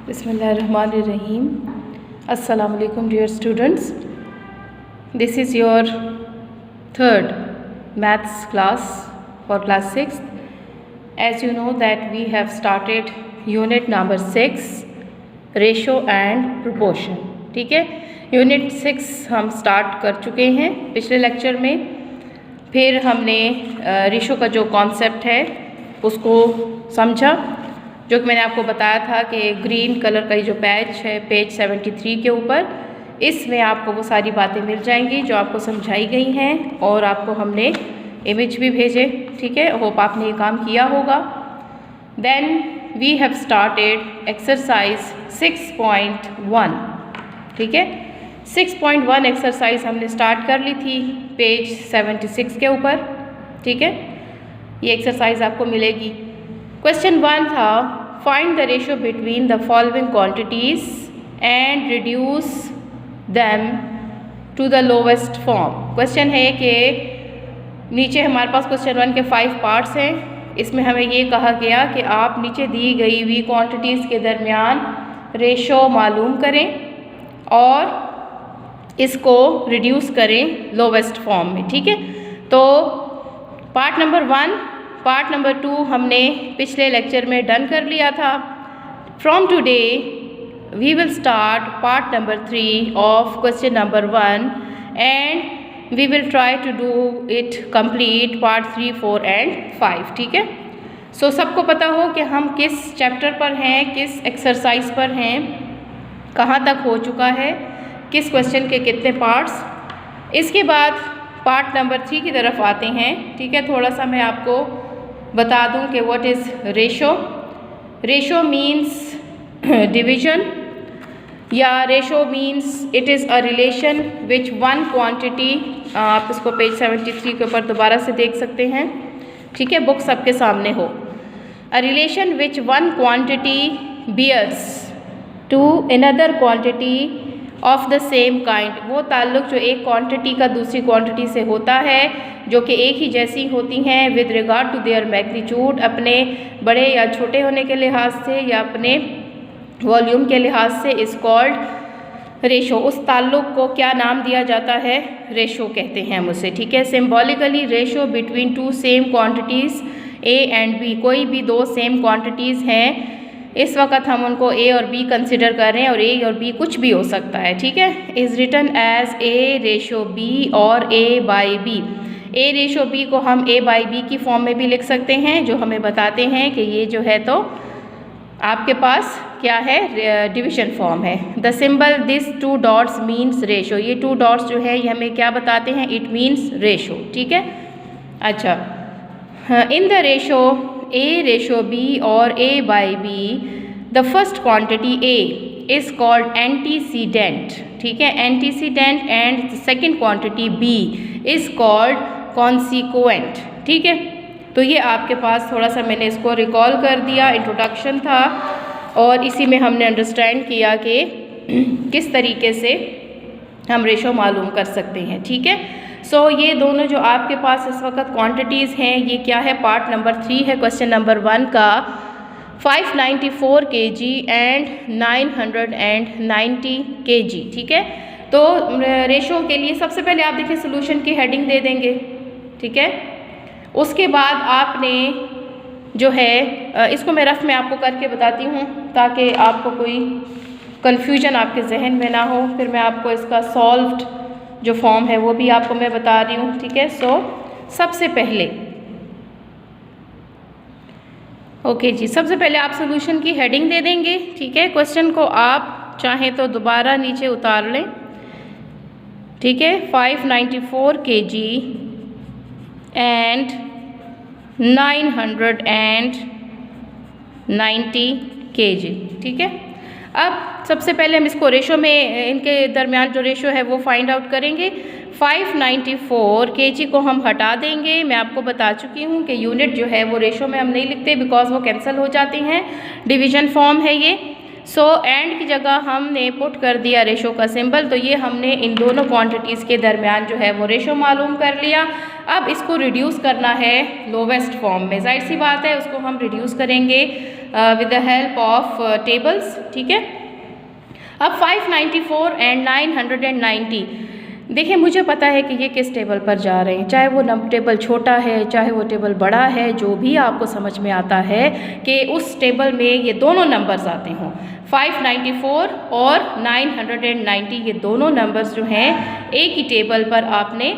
Bismillahirrahmanirrahim. Assalamu alaikum dear students. This is your third maths class for class 6th. As you know that we have started unit number 6 ratio and proportion. ठीक है, unit 6 हम start कर चुके हैं पिछले lecture में। फिर हमने रेशो का जो कॉन्सेप्ट है उसको समझा, जो कि मैंने आपको बताया था कि ग्रीन कलर का जो पैच है पेज 73 के ऊपर, इसमें आपको वो सारी बातें मिल जाएंगी जो आपको समझाई गई हैं और आपको हमने इमेज भी भेजे। ठीक है, होप आपने ये काम किया होगा। Then we have started exercise 6.1। ठीक है, 6.1 एक्सरसाइज हमने स्टार्ट कर ली थी पेज 76 के ऊपर। ठीक है, ये एक्सरसाइज आपको मिलेगी। क्वेश्चन 1 था, find the ratio between the following quantities and reduce them to the lowest form. Question है कि नीचे हमारे पास क्वेश्चन 1 के 5 पार्ट्स हैं। इसमें हमें ये कहा गया कि आप नीचे दी गई हुई क्वांटिटीज़ के दरमियान रेशो मालूम करें और इसको रिड्यूस करें लोवेस्ट फॉर्म में। ठीक है, तो पार्ट नंबर 1, पार्ट नंबर 2 हमने पिछले लेक्चर में डन कर लिया था। From today we will start part number 3 of question number 1 and we will try to do it complete part 3, 4 and 5। ठीक है, सो सबको पता हो कि हम किस चैप्टर पर हैं, किस एक्सरसाइज पर हैं, कहाँ तक हो चुका है, किस क्वेश्चन के कितने पार्ट्स। इसके बाद पार्ट नंबर 3 की तरफ आते हैं। ठीक है, थोड़ा सा मैं आपको बता दूं कि what is ratio. Ratio means division, या ratio means it is a relation which one quantity, आप इसको पेज 73 के ऊपर दोबारा से देख सकते हैं। ठीक है, बुक सबके सामने हो। A relation which one quantity bears to another quantity of the same kind. वो ताल्लुक़ जो एक क्वांटिटी का दूसरी क्वांटिटी से होता है, जो कि एक ही जैसी होती हैं with regard to their magnitude, अपने बड़े या छोटे होने के लिहाज से या अपने वॉल्यूम के लिहाज से, इज़ कॉल्ड रेशो। उस ताल्लुक़ को क्या नाम दिया जाता है? रेशो कहते हैं हम उसे। ठीक है, symbolically ratio between two same quantities A and B. कोई भी दो सेम क्वांटिटीज़ हैं, इस वक्त हम उनको ए और बी कंसिडर कर रहे हैं और ए और बी कुछ भी हो सकता है। ठीक है, is written as A ratio B और A by B. A ratio B को हम ए बाई बी की फॉर्म में भी लिख सकते हैं, जो हमें बताते हैं कि ये जो है तो आपके पास क्या है, डिवीजन फॉर्म है। The symbol this 2 dots means ratio. ये 2 डॉट्स जो है ये हमें क्या बताते हैं? It means ratio. ठीक है, अच्छा, in the ratio A ratio B और A by B, the first quantity A is called antecedent. ठीक है, antecedent, and the second quantity B is called consequent. ठीक है, तो ये आपके पास थोड़ा सा मैंने इसको रिकॉल कर दिया, इंट्रोडक्शन था, और इसी में हमने अंडरस्टैंड किया कि किस तरीके से हम रेशो मालूम कर सकते हैं। ठीक है, सो ये दोनों जो आपके पास इस वक्त क्वांटिटीज़ हैं, ये क्या है? पार्ट नंबर 3 है क्वेश्चन नंबर 1 का। 594 kg एंड 990 kg। ठीक है, तो रेशो के लिए सबसे पहले आप देखिए सोल्यूशन की हेडिंग दे देंगे। ठीक है, उसके बाद आपने जो है इसको मैं रफ में आपको करके बताती हूँ ताकि आपको कोई कन्फ्यूजन आपके जहन में ना हो। फिर मैं आपको इसका सॉल्व्ड जो फॉर्म है वो भी आपको मैं बता रही हूँ। ठीक है, सो सबसे पहले ओके जी, सबसे पहले आप सोल्यूशन की हेडिंग दे देंगे। ठीक है, क्वेश्चन को आप चाहें तो दोबारा नीचे उतार लें। ठीक है, 594 kg एंड 990 kg। ठीक है, अब सबसे पहले हम इसको रेशो में, इनके दरमियान जो रेशो है वो फाइंड आउट करेंगे। 594 kg को हम हटा देंगे। मैं आपको बता चुकी हूँ कि यूनिट जो है वो रेशो में हम नहीं लिखते बिकॉज वो कैंसिल हो जाती हैं, डिवीजन फॉर्म है ये। सो एंड की जगह हमने पुट कर दिया रेशो का सिंबल। तो ये हमने इन दोनों क्वांटिटीज़ के दरमियान जो है वो रेशो मालूम कर लिया। अब इसको रिड्यूस करना है लोवेस्ट फॉर्म में। जाहिर सी बात है उसको हम रिड्यूस करेंगे with the help of tables, ठीक है। अब 594 एंड 990, देखिए मुझे पता है कि ये किस टेबल पर जा रहे हैं, चाहे वो टेबल छोटा है चाहे वो टेबल बड़ा है, जो भी आपको समझ में आता है कि उस टेबल में ये दोनों नंबर्स आते हों। 594 और 990 ये दोनों नंबर्स जो हैं एक ही टेबल पर आपने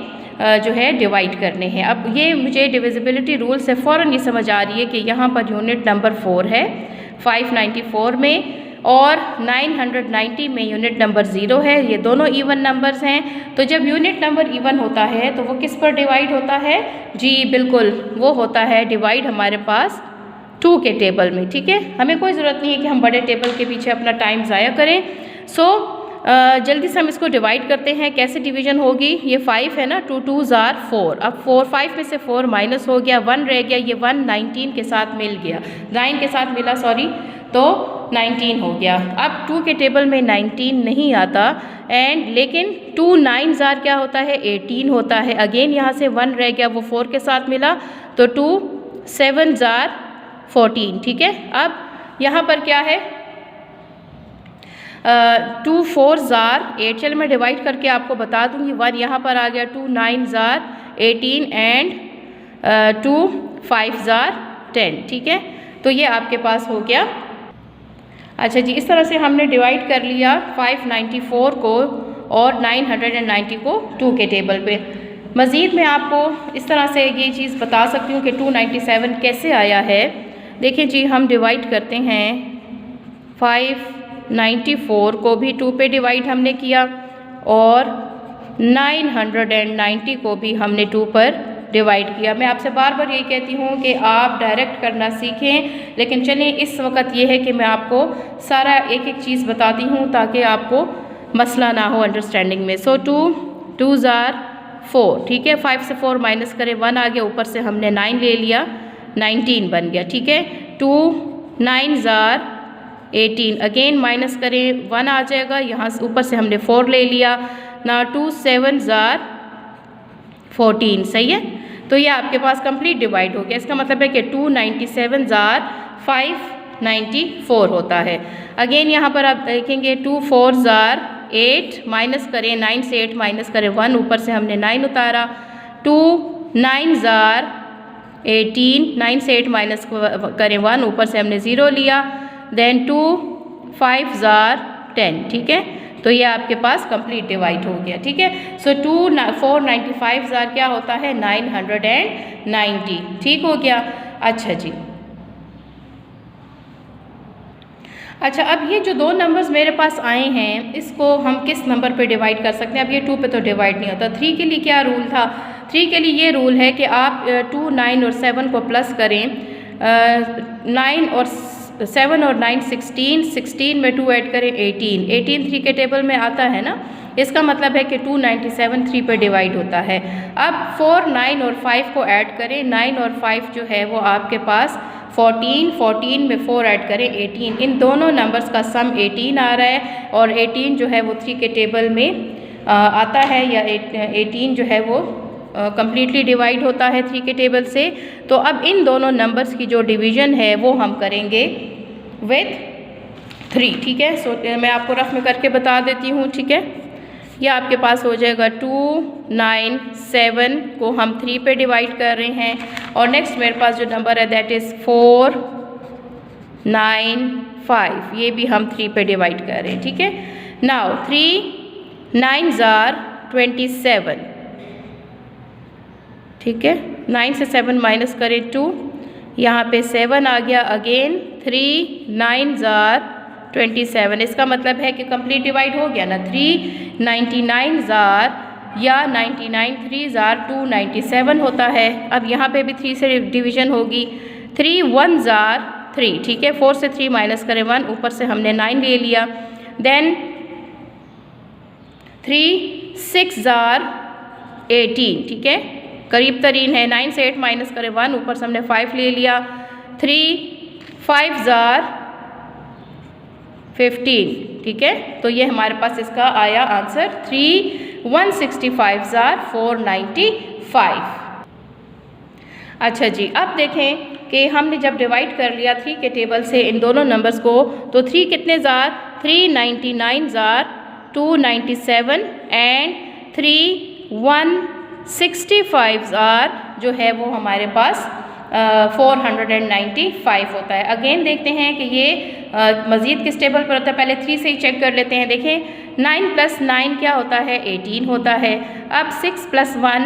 जो है डिवाइड करने हैं। अब ये मुझे डिविजिबिलिटी रूल से फ़ौरन ये समझ आ रही है कि यहाँ पर यूनिट नंबर 4 है 594 में, और 990 में यूनिट नंबर 0 है। ये दोनों इवन नंबर्स हैं। तो जब यूनिट नंबर इवन होता है तो वो किस पर डिवाइड होता है? जी बिल्कुल, वो होता है डिवाइड हमारे पास 2 के टेबल में, ठीक है। हमें कोई ज़रूरत नहीं है कि हम बड़े टेबल के पीछे अपना टाइम ज़ाया करें। सो जल्दी से हम इसको डिवाइड करते हैं। कैसे डिवीजन होगी? ये 5 है ना, 2 2s are 4। अब 5 में से 4 माइनस हो गया, 1 रह गया, ये 1 19 के साथ मिल गया, 9 के साथ मिला सॉरी, तो 19 हो गया। अब 2 के टेबल में 19 नहीं आता एंड लेकिन 2 9s are क्या होता है? 18 होता है। अगेन यहाँ से 1 रह गया, वो 4 के साथ मिला, तो 2 7s are 14, ठीक है। अब यहाँ पर क्या है? 2 4s are 8। चलो मैं डिवाइड करके आपको बता दूँगी। 1 यहाँ पर आ गया, 2 9s are 18 and 2 5s are 10, ठीक है। तो ये आपके पास हो गया। अच्छा जी, इस तरह से हमने डिवाइड कर लिया 594 को और 990 को 2 के टेबल पे। मज़ीद मैं आपको इस तरह से ये चीज़ बता सकती हूँ कि 297 कैसे आया है। देखिए जी, हम डिवाइड करते हैं 594 को भी 2 पे डिवाइड हमने किया और 990 को भी हमने 2 पर डिवाइड किया। मैं आपसे बार बार यही कहती हूँ कि आप डायरेक्ट करना सीखें, लेकिन चलिए इस वक्त ये है कि मैं आपको सारा एक एक चीज़ बताती हूँ ताकि आपको मसला ना हो अंडरस्टैंडिंग में। सो 2 2s are 4, ठीक है। 5 से 4 माइनस करें, 1 आ गया, ऊपर से हमने 9 ले लिया, 19 बन गया, ठीक है। 2 9s are 18, अगेन माइनस करें, 1 आ जाएगा, यहाँ से ऊपर से हमने 4 ले लिया ना। 2 7s are 14, सही है। तो ये आपके पास कंप्लीट डिवाइड हो गया। इसका मतलब है कि 297s are 594 होता है। अगेन यहाँ पर आप देखेंगे 2 4s are 8, माइनस करें, 9 से 8 माइनस करें, 1 ऊपर से हमने 9 उतारा, 2 9s are 18, 9 से 8 माइनस करें, 1 ऊपर से हमने 0 लिया, देन 2 5s are 10, ठीक है। तो ये आपके पास कंप्लीट डिवाइड हो गया, ठीक है। सो 2 495s are क्या होता है? 990, ठीक हो गया। अच्छा जी, अच्छा अब ये जो 2 नंबर्स मेरे पास आए हैं इसको हम किस नंबर पे डिवाइड कर सकते हैं? अब ये 2 पे तो डिवाइड नहीं होता। 3 के लिए क्या रूल था? 3 के लिए ये रूल है कि आप 2 9 और 7 को प्लस करें, 9 और 7 और 9 16, 16 में 2 ऐड करें 18, 18 3 के टेबल में आता है ना। इसका मतलब है कि 297 3 पर डिवाइड होता है। अब 4 9 और 5 को ऐड करें, 9 और 5 जो है वो आपके पास 14, 14 में 4 ऐड करें 18। इन दोनों नंबर्स का सम 18 आ रहा है और 18 जो है वो 3 के टेबल में आता है, या 18 जो है वो कम्प्लीटली डिवाइड होता है 3 के टेबल से। तो अब इन दोनों नंबर्स की जो डिवीज़न है वो हम करेंगे विथ 3, ठीक है। सो मैं आपको रफ में करके बता देती हूँ, ठीक है। यह आपके पास हो जाएगा 2 9 7 को हम 3 पे डिवाइड कर रहे हैं और नेक्स्ट मेरे पास जो नंबर है दैट इज़ 4 9 5, ये भी हम 3 पे डिवाइड कर रहे हैं, ठीक है। नाउ 3 9s are 27, ठीक है। 9 से 7 माइनस करें 2, यहाँ पे 7 आ गया, अगेन 3 9s are 27। इसका मतलब है कि कंप्लीट डिवाइड हो गया ना। 3 99s are या 99 3s are 297 होता है। अब यहाँ पे भी 3 से डिवीज़न होगी, 3 1s are 3, ठीक है। 4 से 3 माइनस करें 1, ऊपर से हमने 9 ले लिया, देन 3 6s are 18, ठीक है, करीब तरीन है। 9 से 8 माइनस करें 1, ऊपर से हमने 5 ले लिया, 3 5s are 15, ठीक है। तो ये हमारे पास इसका आया आंसर 3 165 495। अच्छा जी, अब देखें कि हमने जब डिवाइड कर लिया 3 के टेबल से इन दोनों नंबर्स को, तो 3 कितने ज़ार 399 ज़ार 297 एंड 3 165 ज़ार जो है वो हमारे पास 495 होता है। अगेन देखते हैं कि ये मज़ीद किस टेबल पर होता है। पहले 3 से ही चेक कर लेते हैं। देखें 9 + 9 क्या होता है 18 होता है। अब 6 + 1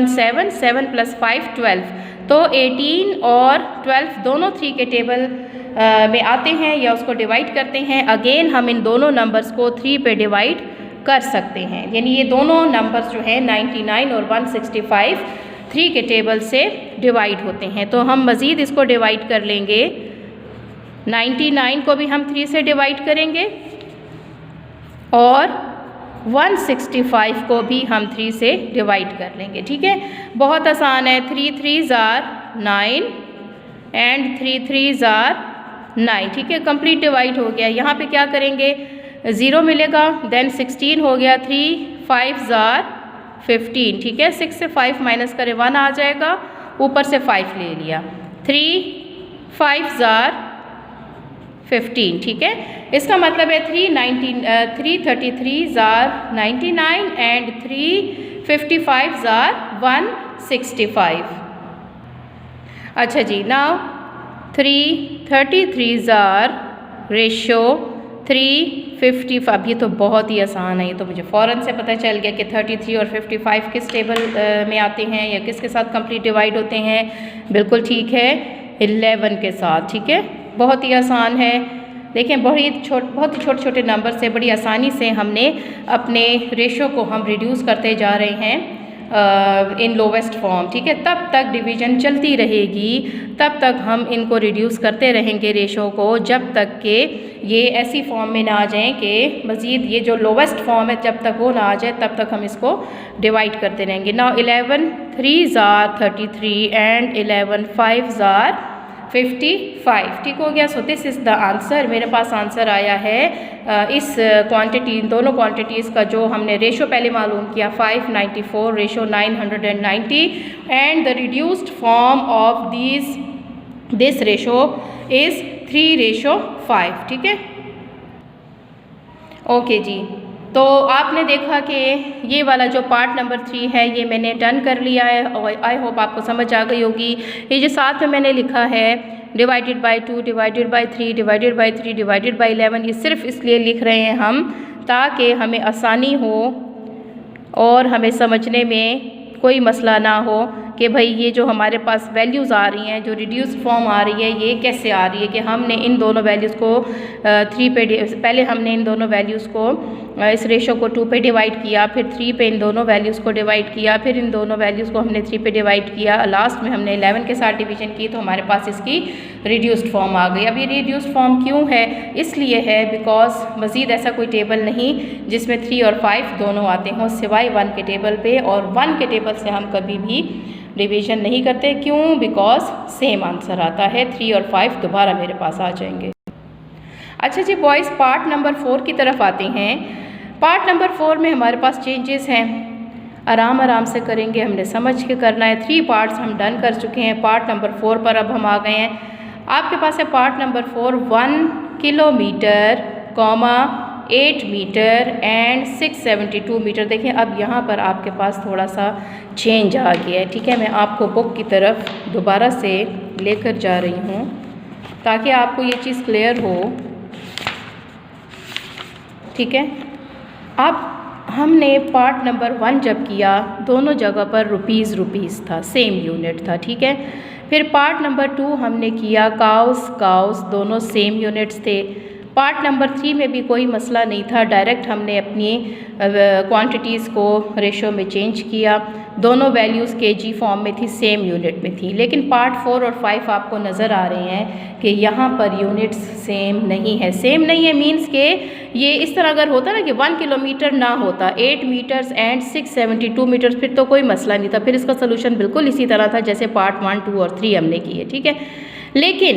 7, 7 + 5 12, तो 18 और 12 दोनों 3 के टेबल में आते हैं या उसको डिवाइड करते हैं। अगेन हम इन दोनों नंबर्स को 3 पे डिवाइड कर सकते हैं, यानी ये दोनों नंबर्स जो हैं 99 और 165 3 के टेबल से डिवाइड होते हैं। तो हम मज़ीद इसको डिवाइड कर लेंगे। 99 को भी हम 3 से डिवाइड करेंगे और 165 को भी हम 3 से डिवाइड कर लेंगे, ठीक है। बहुत आसान है। 3 3 ज़ार 9 एंड 3 3 ज़ार 9, ठीक है। कंप्लीट डिवाइड हो गया। यहाँ पे क्या करेंगे 0 मिलेगा, देन 16 हो गया। 3 5 ज़ार 15, ठीक है। 6 से 5 माइनस करें 1 आ जाएगा, ऊपर से 5 ले लिया। 3 5 ज़ार 15, ठीक है। इसका मतलब है 333 ज़ार 99 एंड 355 ज़ार 165। अच्छा जी, नाउ 333 ज़ार रेशो 355। अब ये तो बहुत ही आसान है, ये तो मुझे फ़ौरन से पता चल गया कि 33 और 55 किस टेबल में आते हैं या किसके साथ कंप्लीट डिवाइड होते हैं। बिल्कुल ठीक है, 11 के साथ, ठीक है। बहुत ही आसान है। देखें बहुत ही छोटे छोटे नंबर से बड़ी आसानी से हमने अपने रेशो को हम रिड्यूस करते जा रहे हैं इन लोवेस्ट फॉर्म, ठीक है। तब तक डिवीज़न चलती रहेगी, तब तक हम इनको रिड्यूस करते रहेंगे रेशो को, जब तक कि ये ऐसी फॉर्म में ना आ जाएं कि मज़ीद ये जो लोवेस्ट फॉर्म है जब तक वो ना आ जाए तब तक हम इसको डिवाइड करते रहेंगे। नाउ 11 3 ज़ार 33 एंड 11 5 ज़ार 55, ठीक हो गया। So this is the answer. मेरे पास आंसर आया है इस क्वांटिटी, दोनों क्वांटिटीज़ का जो हमने रेशो पहले मालूम किया 594 ratio 990 and the reduced form of this ratio is 3:5, ठीक है। ओके जी, तो आपने देखा कि ये वाला जो पार्ट नंबर 3 है ये मैंने डन कर लिया है और आई होप आपको समझ आ गई होगी। ये जो साथ में मैंने लिखा है divided by 2 divided by 3 divided by 3 divided by 11, ये सिर्फ इसलिए लिख रहे हैं हम ताकि हमें आसानी हो और हमें समझने में कोई मसला ना हो कि भाई ये जो हमारे पास वैल्यूज़ आ रही हैं, जो रिड्यूस फॉर्म आ रही है, ये कैसे आ रही है कि हमने इन दोनों वैल्यूज़ को 3 पे पहले हमने इन दोनों वैल्यूज़ को इस रेशो को 2 पे डिवाइड किया, फिर 3 पे इन दोनों वैल्यूज़ को डिवाइड किया, फिर इन दोनों वैल्यूज़ को हमने 3 पे डिवाइड किया, लास्ट में हमने 11 के साथ डिवीज़न की तो हमारे पास इसकी रिड्यूस्ड फॉर्म आ गई। अब ये रिड्यूस्ड फॉर्म क्यों है? इसलिए है बिकॉज मज़ीद ऐसा कोई टेबल नहीं जिसमें 3 और 5 दोनों आते हों सिवाय 1 के टेबल पे, और 1 के टेबल से हम कभी भी डिवीज़न नहीं करते। क्यों? बिकॉज सेम आंसर आता है, 3 और 5 दोबारा मेरे पास आ जाएंगे। अच्छा जी बॉयज़, पार्ट नंबर 4 की तरफ आते हैं। पार्ट नंबर 4 में हमारे पास चेंजेस हैं, आराम आराम से करेंगे, हमने समझ के करना है। 3 पार्ट्स हम डन कर चुके हैं, पार्ट नंबर 4 पर अब हम आ गए हैं। आपके पास है part number 4 1 kilometre, 8 metre and 672 metre. देखिए अब यहाँ पर आपके पास थोड़ा सा चेंज आ गया है, ठीक है। मैं आपको बुक की तरफ दोबारा से लेकर जा रही हूँ ताकि आपको ये चीज़ क्लियर हो, ठीक है। अब हमने पार्ट नंबर 1 जब किया दोनों जगह पर रुपीज़ था, सेम यूनिट था, ठीक है। फिर पार्ट नंबर 2 हमने किया काउस दोनों सेम यूनिट्स थे। पार्ट नंबर 3 में भी कोई मसला नहीं था, डायरेक्ट हमने अपनी क्वांटिटीज़ को रेशो में चेंज किया, दोनों वैल्यूज़ केजी फॉर्म में थी, सेम यूनिट में थी। लेकिन पार्ट 4 और 5 आपको नज़र आ रहे हैं कि यहाँ पर यूनिट्स सेम नहीं है। सेम नहीं है मीन्स के ये इस तरह अगर होता ना कि 1 किलोमीटर ना होता, 8 मीटर्स एंड 672 मीटर्स, फिर तो कोई मसला नहीं था, फिर इसका सोल्यूशन बिल्कुल इसी तरह था जैसे पार्ट 1, 2 और 3 हमने किए, ठीक है। लेकिन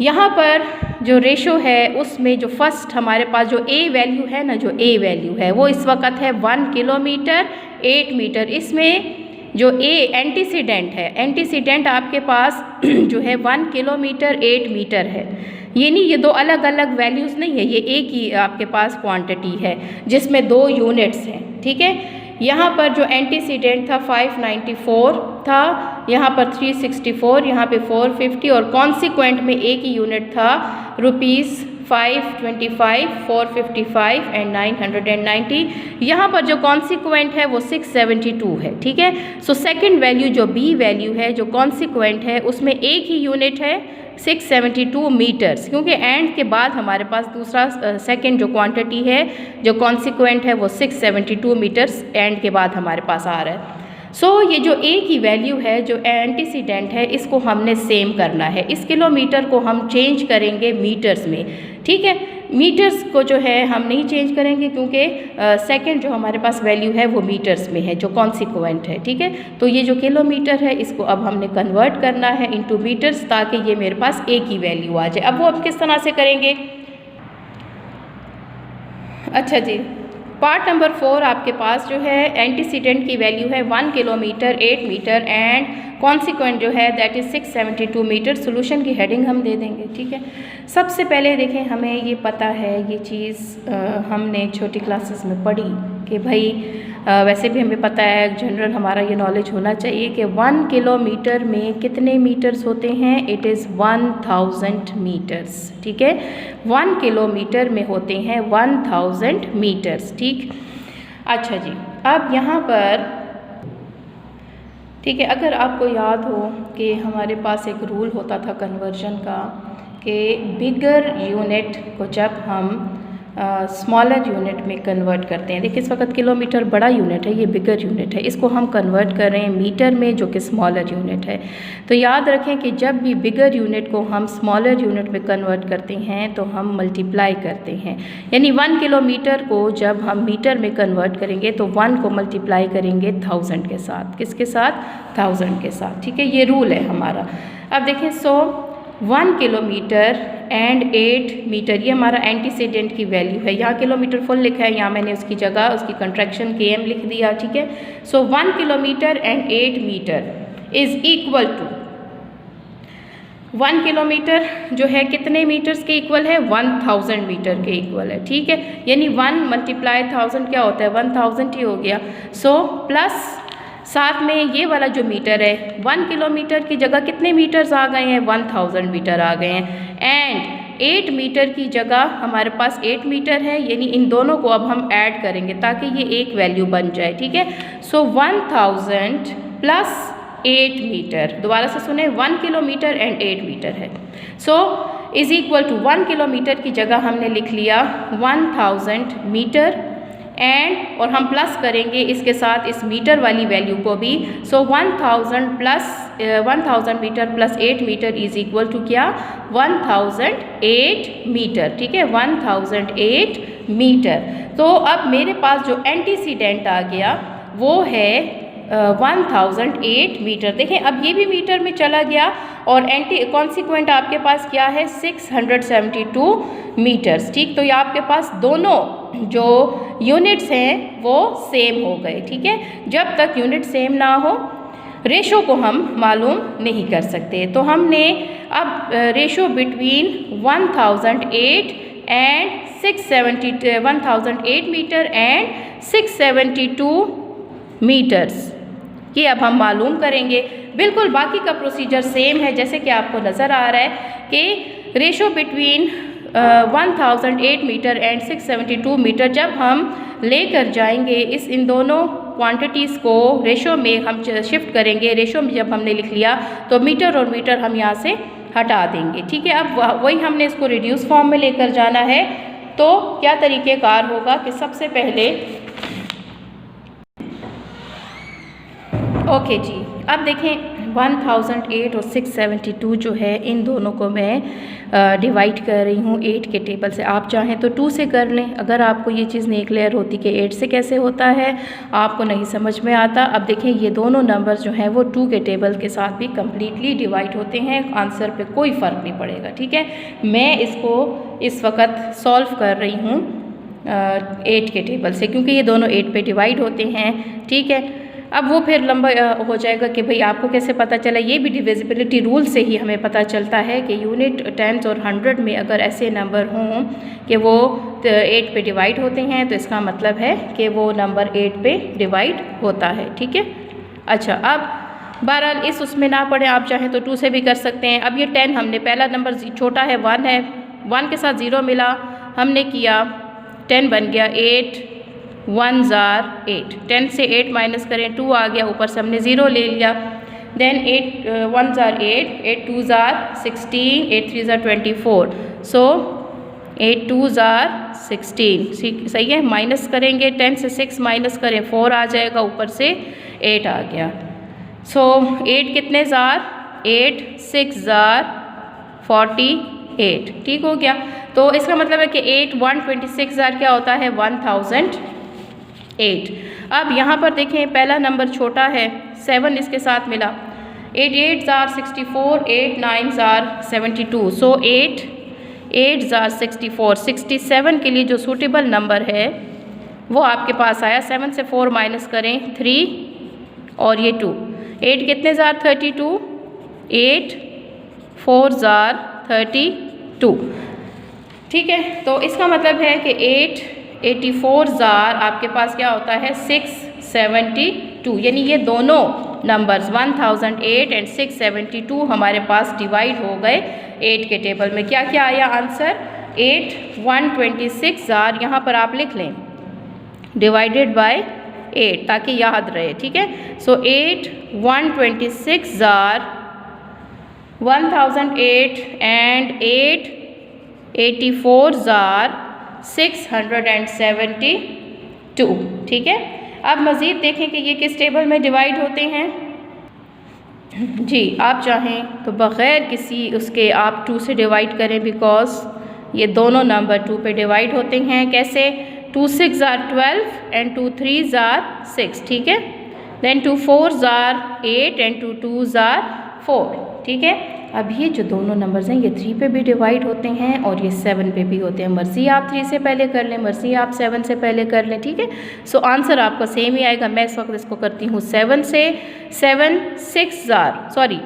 यहाँ पर जो रेशो है उसमें जो फर्स्ट हमारे पास जो ए वैल्यू है ना, जो ए वैल्यू है वो इस वक्त है 1 किलोमीटर 8 मीटर। इसमें जो ए एंटीसीडेंट है, एंटीसीडेंट आपके पास जो है 1 किलोमीटर 8 मीटर है। ये नहीं, ये दो अलग अलग वैल्यूज़ नहीं है, ये एक ही आपके पास क्वांटिटी है जिसमें 2 यूनिट्स हैं, ठीक है। यहाँ पर जो एंटीसीडेंट था 594 था, यहाँ पर 364, यहाँ पे 450 और कॉन्सिक्वेंट में एक ही यूनिट था ₹525, 455 एंड 990। यहाँ पर जो कॉन्सिक्वेंट है वो 672 है, ठीक है। सो सेकंड वैल्यू जो बी वैल्यू है जो कॉन्सिक्वेंट है उसमें एक ही यूनिट है 672 मीटर्स, क्योंकि एंड के बाद हमारे पास दूसरा सेकंड जो क्वांटिटी है जो कॉन्सिक्वेंट है वो 672 मीटर्स एंड के बाद हमारे पास आ रहा है। सो ये जो ए की वैल्यू है जो एंटीसीडेंट है इसको हमने सेम करना है। इस किलोमीटर को हम चेंज करेंगे मीटर्स में, ठीक है। मीटर्स को जो है हम नहीं चेंज करेंगे क्योंकि सेकंड जो हमारे पास वैल्यू है वो मीटर्स में है जो कॉन्सिक्वेंट है, ठीक है। तो ये जो किलोमीटर है इसको अब हमने कन्वर्ट करना है इनटू मीटर्स ताकि ये मेरे पास ए की वैल्यू आ जाए। अब वो अब किस तरह से करेंगे? अच्छा जी, पार्ट नंबर 4 आपके पास जो है एंटीसीडेंट की वैल्यू है 1 किलोमीटर 8 मीटर एंड कॉन्सिक्वेंट जो है दैट इज़ 672 मीटर। सोल्यूशन की हेडिंग हम दे देंगे, ठीक है। सबसे पहले देखें, हमें ये पता है ये चीज़ हमने छोटी क्लासेस में पढ़ी कि भाई वैसे भी हमें पता है, जनरल हमारा ये नॉलेज होना चाहिए कि 1 किलोमीटर में कितने मीटर्स होते हैं? इट इज़ 1000 मीटर्स, ठीक है। 1 किलोमीटर में होते हैं 1000 मीटर्स, ठीक। अच्छा जी, अब यहाँ पर ठीक है, अगर आपको याद हो कि हमारे पास एक रूल होता था कन्वर्जन का कि बिगर यूनिट को जब हम स्मॉलर यूनिट में कन्वर्ट करते हैं, देखिए इस वक्त किलोमीटर बड़ा यूनिट है, ये बिगर यूनिट है, इसको हम कन्वर्ट कर रहे हैं मीटर में जो कि स्मॉलर यूनिट है। तो याद रखें कि जब भी बिगर यूनिट को हम स्मॉलर यूनिट में कन्वर्ट करते हैं तो हम मल्टीप्लाई करते हैं, यानी 1 किलोमीटर को जब हम मीटर में कन्वर्ट करेंगे तो 1 को मल्टीप्लाई करेंगे 1000 के साथ। किसके साथ? 1000 के साथ, ठीक है। ये रूल है हमारा। अब देखें, 1 किलोमीटर एंड 8 मीटर ये हमारा एंटीसीडेंट की वैल्यू है। यहाँ किलोमीटर फुल लिखा है, यहाँ मैंने उसकी जगह उसकी कंट्रैक्शन km लिख दिया, ठीक है। 1 kilometre and 8 metre is equal to 1 kilometre जो है कितने मीटर्स के इक्वल है? 1000 मीटर के इक्वल है, ठीक है। यानी 1 मल्टीप्लाई 1000 क्या होता है? 1000 ही हो गया। प्लस साथ में ये वाला जो मीटर है 1 किलोमीटर की जगह कितने मीटर्स आ गए हैं? 1000 मीटर आ गए हैं। एंड 8 मीटर की जगह हमारे पास 8 मीटर है, यानी इन दोनों को अब हम ऐड करेंगे ताकि ये एक वैल्यू बन जाए, ठीक है। 1000 प्लस 8 मीटर, दोबारा से सुने, 1 किलोमीटर एंड 8 मीटर है। इज़ इक्वल टू 1 किलोमीटर की जगह हमने लिख लिया 1000 मीटर एंड और हम प्लस करेंगे इसके साथ इस मीटर वाली वैल्यू को भी। 1000 metre plus 8 metre is equal to क्या? 1008 मीटर, ठीक है। 1008 मीटर। तो अब मेरे पास जो एंटीसीडेंट आ गया वो है 1008 मीटर। देखें अब ये भी मीटर में चला गया और कॉन्सिक्वेंट आपके पास क्या है? 672 मीटर्स, ठीक। तो ये आपके पास दोनों जो यूनिट्स हैं वो सेम हो गए, ठीक है। जब तक यूनिट सेम ना हो रेशो को हम मालूम नहीं कर सकते। तो हमने अब ratio between 1008 and 1008 metre and 672 metres ये अब हम मालूम करेंगे। बिल्कुल बाकी का प्रोसीजर सेम है, जैसे कि आपको नज़र आ रहा है कि ratio between 1008 metre and 672 metre जब हम लेकर जाएंगे इन दोनों क्वांटिटीज़ को रेशो में हम शिफ्ट करेंगे। रेशो में जब हमने लिख लिया तो मीटर और मीटर हम यहाँ से हटा देंगे, ठीक है। अब वही हमने इसको रिड्यूस फॉर्म में लेकर जाना है। तो क्या तरीक़ेकार होगा कि सबसे पहले ओके जी, अब देखें 1008 और 672 जो है, इन दोनों को मैं डिवाइड कर रही हूँ 8 के टेबल से। आप चाहें तो 2 से कर लें, अगर आपको ये चीज़ नहीं क्लियर होती कि 8 से कैसे होता है, आपको नहीं समझ में आता। अब देखें ये दोनों नंबर जो हैं वो 2 के टेबल के साथ भी कम्प्लीटली डिवाइड होते हैं, आंसर पे कोई फ़र्क नहीं पड़ेगा। ठीक है, मैं इसको इस वक्त सॉल्व कर रही हूँ 8 के टेबल से, क्योंकि ये दोनों 8 पे डिवाइड होते हैं। ठीक है, अब वो फिर लंबा हो जाएगा कि भाई आपको कैसे पता चला। ये भी डिविजिबिलिटी रूल से ही हमें पता चलता है कि यूनिट, टेंस और 100 में अगर ऐसे नंबर हों कि वो 8 पे डिवाइड होते हैं, तो इसका मतलब है कि वो नंबर 8 पे डिवाइड होता है। ठीक है, अच्छा, अब बहरहाल इस उसमें ना पढ़ें, आप चाहें तो 2 से भी कर सकते हैं। अब ये 10, हमने पहला नंबर छोटा है 1 है, 1 के साथ 0 मिला, हमने किया 10 बन गया 8, 1 ज़ार 8, 10 से 8 माइनस करें 2 आ गया, ऊपर से हमने 0 ले लिया। देन 8 1 ज़ार 8, 8 2 ज़ार 16, 8 3 ज़ार 24, सो 8 2 ज़ार 16, सही है। माइनस करेंगे, 10 से 6 माइनस करें 4 आ जाएगा, ऊपर से 8 आ गया। सो 8 कितने ज़ार, 8 6 ज़ार 48, ठीक हो गया। तो इसका मतलब है कि 8 126 ज़ार क्या होता है, 1008। अब यहाँ पर देखें पहला नंबर छोटा है, 7 इसके साथ मिला, 8 8 ज़ार 64, 8 9 ज़ार 72, सो 8 8 ज़ार 64, 67 के लिए जो सूटेबल नंबर है वो आपके पास आया। 7 से 4 माइनस करें 3 और ये 2, 8 कितने ज़ार 32, 8 4 ज़ार 32, ठीक है। तो इसका मतलब है कि 84 ज़ार आपके पास क्या होता है 672, यानी ये दोनों नंबर्स 1008 एंड 672 हमारे पास डिवाइड हो गए 8 के टेबल में। क्या क्या आया आंसर, 8 126 ज़ार, यहाँ पर आप लिख लें डिवाइडेड बाय 8 ताकि याद रहे, ठीक है। सो 8 126 ज़ार 1008 एंड 8 84 ज़ार 672, ठीक है। अब मज़ीद देखें कि ये किस टेबल में डिवाइड होते हैं। जी, आप चाहें तो बग़ैर किसी उसके आप 2 से डिवाइड करें, बिकॉज ये दोनों नंबर 2 पे डिवाइड होते हैं। कैसे, 2 6 ज़ार 12 एंड 2 3 ज़ार 6, ठीक है। देन 2 4 ज़ार 8 एंड 2 2 ज़ार 4, ठीक है। अब ये जो दोनों नंबर्स हैं ये 3 पे भी डिवाइड होते हैं और ये 7 पे भी होते हैं। मर्ज़ी आप 3 से पहले कर लें, मर्ज़ी आप 7 से पहले कर लें, ठीक है। सो आंसर आपका सेम ही आएगा। मैं इस वक्त इसको करती हूँ 7 से, 7 6 ज़ार, सॉरी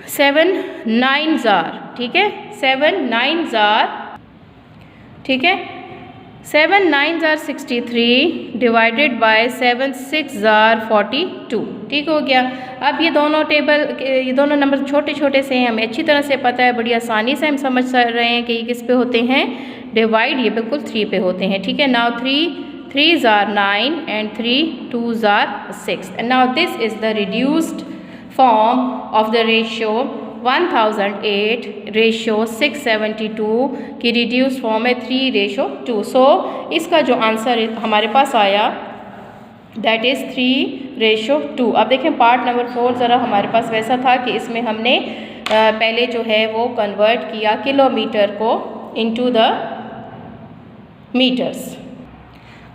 7 9 ज़ार, ठीक है, 7 9 ज़ार, ठीक है, 7 9 ज़ार 63 डिवाइडेड बाय 7 6 ज़ार 42, ठीक हो गया। अब ये दोनों नंबर छोटे छोटे से हैं, हमें अच्छी तरह से पता है, बड़ी आसानी से हम समझ रहे हैं कि ये किस पे होते हैं डिवाइड, ये बिल्कुल 3 पे होते हैं, ठीक है। नाउ 3 ज़ार 9 एंड 3 2 ज़ार 6, and now this is the reduced form of the ratio 1008 ratio 672 की रिड्यूस फॉर्म है 3:2। सो इसका जो आंसर हमारे पास आया दैट इज़ 3:2। अब देखें पार्ट नंबर 4 ज़रा हमारे पास वैसा था कि इसमें हमने पहले जो है वो कन्वर्ट किया किलोमीटर को into the metres.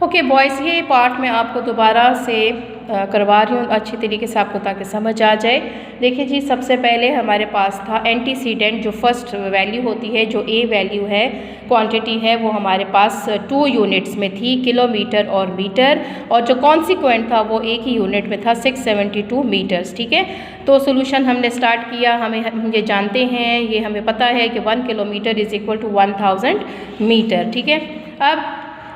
Okay boys, ये पार्ट मैं आपको दोबारा से करवा रही हूँ अच्छी तरीके से आपको, ताकि समझ आ जाए। देखिए जी, सबसे पहले हमारे पास था एंटीसीडेंट, जो फर्स्ट वैल्यू होती है, जो ए वैल्यू है, क्वांटिटी है, वो हमारे पास 2 यूनिट्स में थी, किलोमीटर और मीटर, और जो कॉन्सिक्वेंट था वो एक ही यूनिट में था 672 मीटर्स, ठीक है। तो सोल्यूशन हमने स्टार्ट किया, हम ये जानते हैं, ये हमें पता है कि 1 kilometre is equal to 1000 metre, ठीक है। अब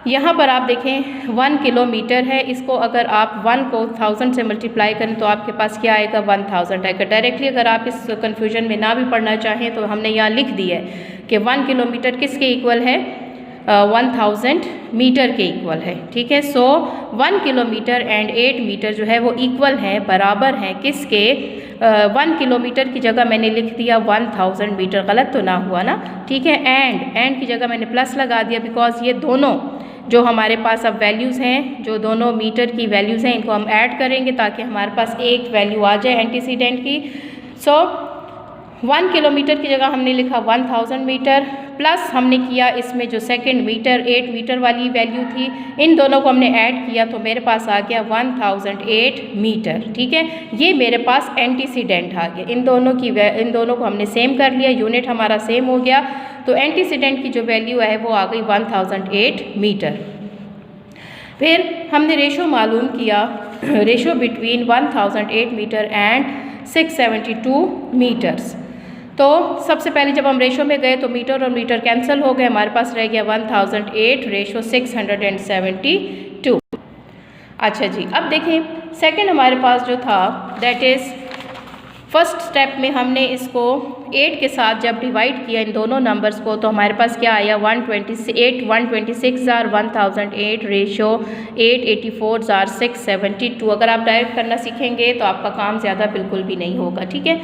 यहाँ पर आप देखें 1 किलोमीटर है, इसको अगर आप 1 को 1000 से मल्टीप्लाई करें तो आपके पास क्या आएगा 1000 आएगा। डायरेक्टली अगर आप इस कन्फ्यूजन में ना भी पढ़ना चाहें तो हमने यहाँ लिख दिया है कि 1 किलोमीटर किसके इक्वल है, 1000 मीटर के इक्वल है, ठीक है। सो 1 किलोमीटर एंड 8 मीटर जो है वो इक्वल हैं, बराबर हैं किसके, 1 किलोमीटर की जगह मैंने लिख दिया 1000 मीटर, गलत तो ना हुआ ना, ठीक है। एंड की जगह मैंने प्लस लगा दिया, बिकॉज ये दोनों जो हमारे पास अब वैल्यूज़ हैं, जो दोनों मीटर की वैल्यूज़ हैं, इनको हम ऐड करेंगे ताकि हमारे पास एक वैल्यू आ जाए एंटीसीडेंट की। सो 1 किलोमीटर की जगह हमने लिखा 1000 मीटर, प्लस हमने किया इसमें जो सेकंड मीटर 8 मीटर वाली वैल्यू थी, इन दोनों को हमने ऐड किया तो मेरे पास आ गया 1008 मीटर। ठीक है, ये मेरे पास एंटीसीडेंट आ गया। इन दोनों को हमने सेम कर लिया, यूनिट हमारा सेम हो गया, तो एंटीसीडेंट की जो वैल्यू है वो आ गई 1008 मीटर। फिर हमने रेशो मालूम किया, ratio between 1008 metre and 672 metres. तो सबसे पहले जब हम रेशो में गए तो मीटर और मीटर कैंसिल हो गए, हमारे पास रह गया 1008 रेशो 672। अच्छा जी, अब देखें सेकंड हमारे पास जो था दैट इज़ फर्स्ट स्टेप में हमने इसको 8 के साथ जब डिवाइड किया इन दोनों नंबर्स को तो हमारे पास क्या आया 126 जार 1008 रेशो 884 जार 672। अगर आप डायरेक्ट करना सीखेंगे तो आपका काम ज़्यादा बिल्कुल भी नहीं होगा। ठीक है,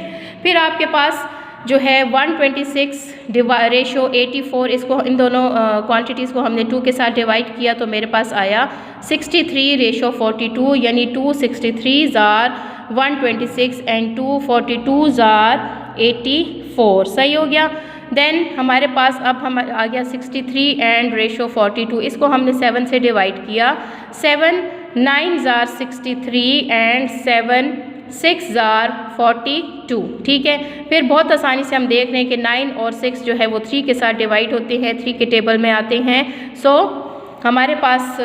फिर आपके पास जो है 126 रेशो 84, इसको इन दोनों क्वांटिटीज़ को हमने 2 के साथ डिवाइड किया तो मेरे पास आया 63 रेशो 42, यानी 263 जार 126 एंड 242 जार 84। सही हो गया। देन हमारे पास अब हम आ गया 63 एंड रेशो 42, इसको हमने 7 से डिवाइड किया, 7 9 जार 63 एंड 7 6 जार 42। ठीक है, फिर बहुत आसानी से हम देख रहे हैं कि 9 और 6 जो है वो 3 के साथ डिवाइड होते हैं, 3 के टेबल में आते हैं। सो हमारे पास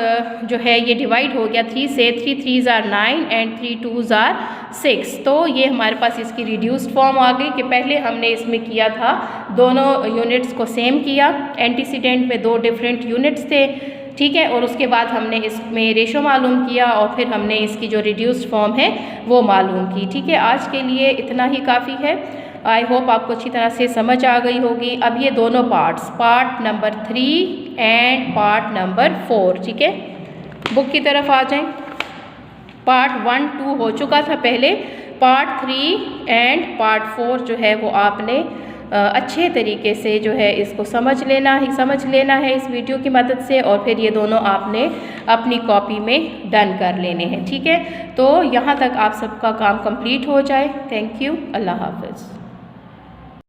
जो है ये डिवाइड हो गया 3 से, 3 3 जार 9 एंड 3 2 जार 6। तो ये हमारे पास इसकी रिड्यूस्ड फॉर्म आ गई कि पहले हमने इसमें किया था दोनों यूनिट्स को सेम किया, एंटीसीडेंट में 2 डिफरेंट यूनिट्स थे। ठीक है, और उसके बाद हमने इसमें रेशो मालूम किया और फिर हमने इसकी जो रिड्यूस्ड फॉर्म है वो मालूम की। ठीक है, आज के लिए इतना ही काफ़ी है। आई होप आपको अच्छी तरह से समझ आ गई होगी। अब ये दोनों parts, part number 3 and part number 4, ठीक है, बुक की तरफ आ जाएं। पार्ट 1 2 हो चुका था पहले, पार्ट 3 एंड पार्ट 4 जो है वो आपने अच्छे तरीके से जो है इसको समझ लेना है इस वीडियो की मदद से, और फिर ये दोनों आपने अपनी कॉपी में डन कर लेने हैं। ठीक है, तो यहाँ तक आप सबका काम कंप्लीट हो जाए। थैंक यू, अल्लाह हाफ़िज़।